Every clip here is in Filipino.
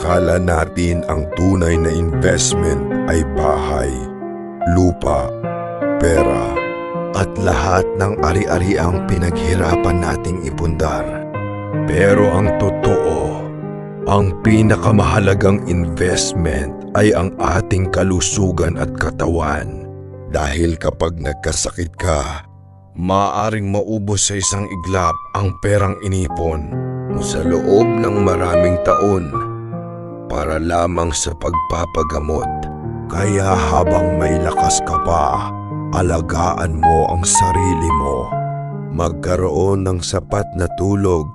Akala natin ang tunay na investment ay bahay, lupa, pera, at lahat ng ari-ariang pinaghirapan nating ipundar. Pero ang totoo, ang pinakamahalagang investment ay ang ating kalusugan at katawan. Dahil kapag nagkasakit ka, maaaring maubos sa isang iglap ang perang inipon mo sa loob ng maraming taon para lamang sa pagpapagamot. Kaya habang may lakas ka pa, alagaan mo ang sarili mo. Magkaroon ng sapat na tulog,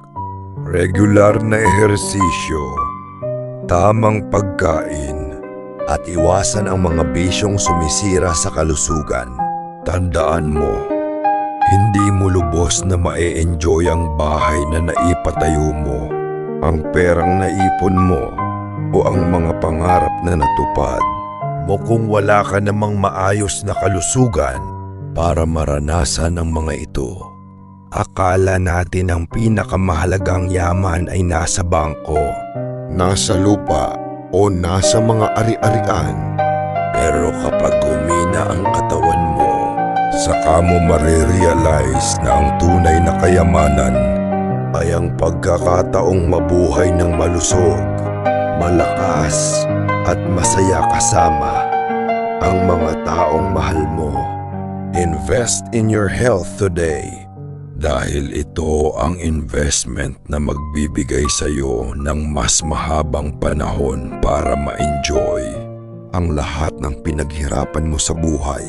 regular na ehersisyo, tamang pagkain, at iwasan ang mga bisyong sumisira sa kalusugan. Tandaan mo, hindi mo lubos na ma-enjoy ang bahay na naipatayo mo, ang perang naipon mo, o ang mga pangarap na natupad mo kung wala ka namang maayos na kalusugan para maranasan ang mga ito. Akala natin ang pinakamahalagang yaman ay nasa bangko, nasa lupa, o nasa mga ari-arian. Pero kapag humina ang katawan mo, saka mo marirealize na ang tunay na kayamanan ay ang pagkakataong mabuhay ng malusog, malakas, at masaya kasama ang mga taong mahal mo. Invest in your health today dahil ito ang investment na magbibigay sa iyo ng mas mahabang panahon para ma-enjoy ang lahat ng pinaghirapan mo sa buhay.